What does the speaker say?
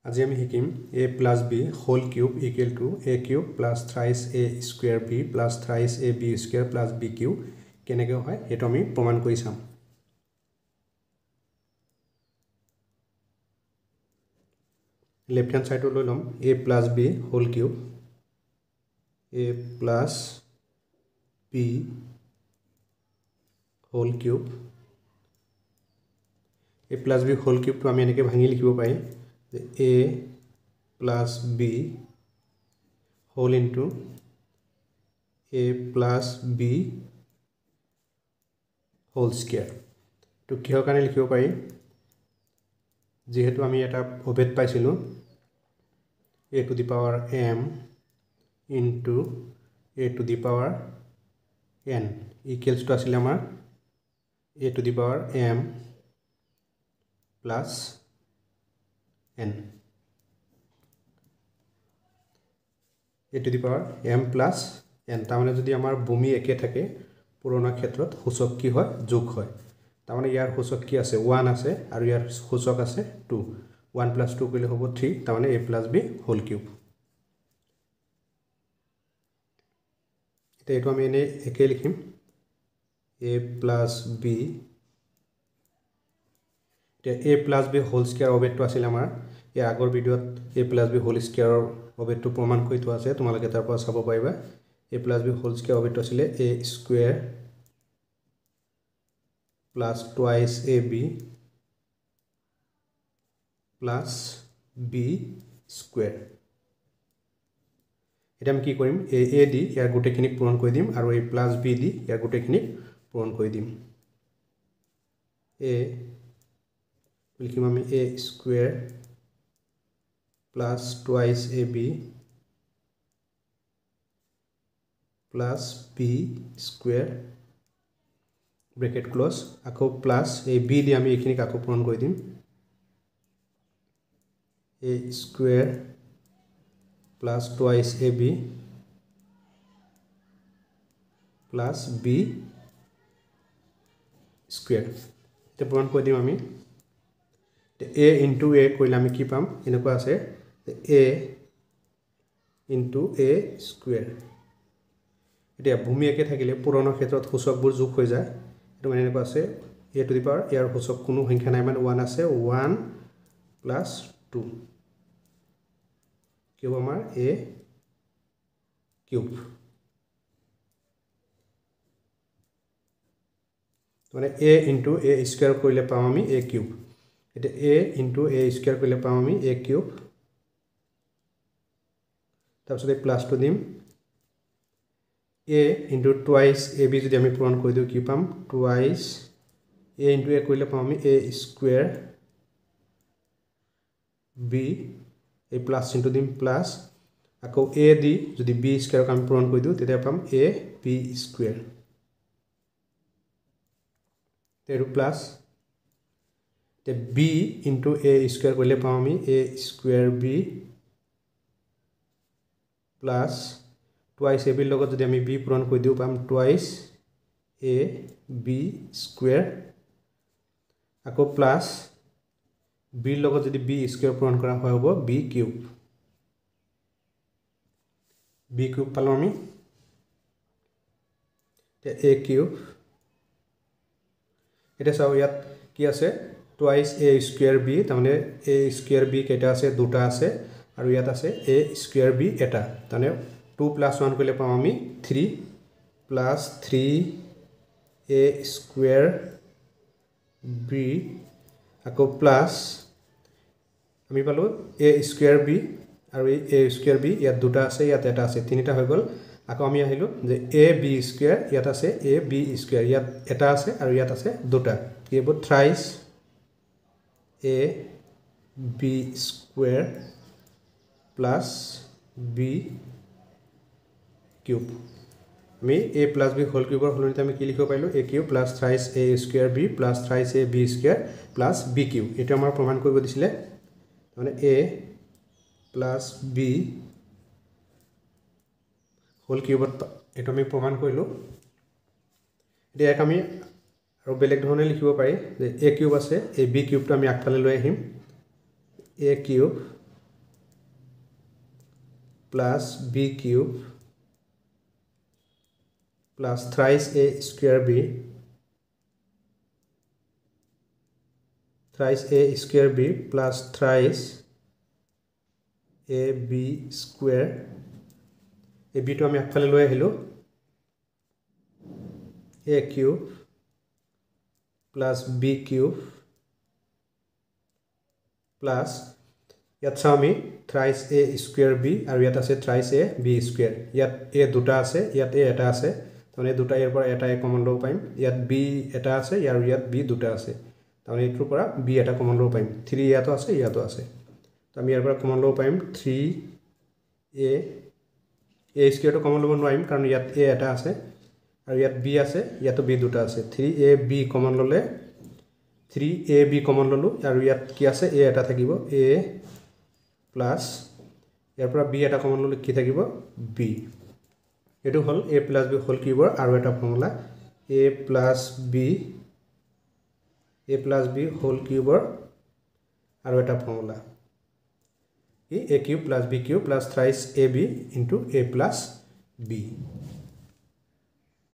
আজি আমি শিকিম a plus b whole cube equal to a cube plus thrice a square b plus thrice a b square plus b cube কেনেকৈ হয় হেতু আমি প্ৰমাণ কৰি চাম লেফট হ্যান্ড সাইড লৈ লম a plus b whole cube a plus b whole cube a plus b whole cube তো আমি এনেকৈ ভাঙি লিখিব পাৰিম a plus b whole into a plus b whole square তো কিহৰ কাৰণে লিখিব পাৰি যেহেতু আমি এটা অভেদ পাইছিলো a to the power m into a to the power n equals to আছিল আমাৰ a to the power m plus n a to the power m plus n তাৰমানে যদি আমাৰ ভূমি একে থাকে পুৰণা ক্ষেত্ৰত সূচক কি হয় যোগ হয় তাৰমানে ইয়াৰ সূচক কি আছে 1 আছে আৰু ইয়াৰ সূচক আছে 2 1 plus 2 কৰিলে হ'ব 3 তাৰমানে a plus b whole cube এটা এটো আমি এনে একে লিখিম a plus b a plus b whole square অবেটো আছিল আমাৰ ইয়াৰ আগৰ ভিডিওত a plus b whole square অবেটো প্ৰমাণ কৰি থোৱা আছে তোমালোকে তাৰ পৰা চাব পাৰিবা a plus b whole square অবেটো আছিল a square plus twice ab plus b square এটা আমি কি কৰিম a দি ইয়াৰ গোটেইখিনিক পূৰণ কৰি দিম আৰু a plus b দি ইয়াৰ গোটেইখিনিক পূৰণ কৰি দিম a লিখিম আমি a square plus twice ab plus b square bracket close আকৌ plus a b দি আমি এইখিনিক আকৌ পূৰণ কৰি দিম a square plus twice ab plus b square এটা পূৰণ কৰি দিম আমি a into a কৰিলে আমি কি পাম এনেকুৱা আছে a into a square এতিয়া ভূমি একে থাকিলে পুৰণা ক্ষেত্ৰত সূচকবোৰ যোগ হৈ যায় এটো মানে এনেকুৱা আছে a to the power ইয়াৰ সূচক কোনো সংখ্যা নাই মানে 1 আছে 1 plus 2 কিউব আমাৰ a কিউব মানে a into a square কৰিলে পাম আমি a কিউব এটা a into a square কৰিলে পাম আমি a কিউব তাৰপিছত এই প্লাসটো দিম a into twice ab যদি আমি পূৰণ কৰি দিও কি পাম twice a into a কৰিলে পাম আমি a square b a plus into দিম প্লাস আকৌ a দি যদি b square আমি পূৰণ কৰি দিও তেতিয়া পাম a b square তেৰু প্লাস তে b into a square কৰিলে পাম আমি a square b plus twice ab লগত যদি আমি b পূৰণ কৰি দিও পাম twice a b square আকৌ প্লাস b লগত যদি b square পূৰণ কৰা হয় হ'ব b কিউব b কিউব পালো আমি তে a কিউব এটা চাও ইয়াত কি আছে twice a square b তাৰমানে a square b কেটা আছে দুটা আছে আৰু ইয়াত আছে a square b এটা তাৰমানে 2 plus 1 কৰিলে পাম আমি 3 plus 3 a square b আকৌ প্লাস আমি পালো a square b আৰু a square b ইয়াত দুটা আছে ইয়াত এটা আছে তিনিটা হৈ গল আকৌ আমি আহিলো যে a b square ইয়াত আছে a b square ইয়াত এটা আছে আৰু ইয়াত আছে দুটা কি হ'ব thrice a b square plus b cube আমি a plus b whole cube হলনিতে আমি কি লিখিব পাইলো a cube plus thrice a square b plus thrice a b square plus b cube এটা আমাৰ প্ৰমাণ কৰিব দিছিলে মানে a plus b whole cube এটা আমি প্ৰমাণ কৰিলো এতিয়া এক আমি আৰু বেলেগ ধৰণে লিখিব পাৰি যে a cube আছে a b cube টো আমি আগফালে লৈ আহিম a cube plus b cube plus thrice a square b plus thrice a b square a b to আমি আগফালে লৈ আহিলো a cube plus b cube plus ইয়াত চাও আমি thrice a square b আৰু ইয়াত আছে thrice a b square ইয়াত a দুটা আছে ইয়াত a এটা আছে মানে দুটা ইয়াৰ পৰা এটা কমন লব পাইম ইয়াত b এটা আছে আৰু ইয়াত b দুটা আছে মানে এটোৰ পৰা b এটা কমন লব পাইম 3 ইয়াতো আছে ইয়াতো আছে তো আমি ইয়াৰ পৰা কমন লব পাইম 3a square টো কমন লব নোৱাৰিম কাৰণ ইয়াত a এটা আছে আৰু ইয়াত b আছে ইয়াতো b দুটা আছে 3ab কমন ললে 3ab কমন ললো আৰু ইয়াত কি আছে a এটা থাকিব a plus ইয়াৰ পৰা b এটা কমন ললে কি থাকিব b এটো হল a plus b হোল কিউবৰ আৰু এটা formula a plus b whole কিউবৰ আৰু এটা formula a cube plus b cube plus thrice ab into a plus b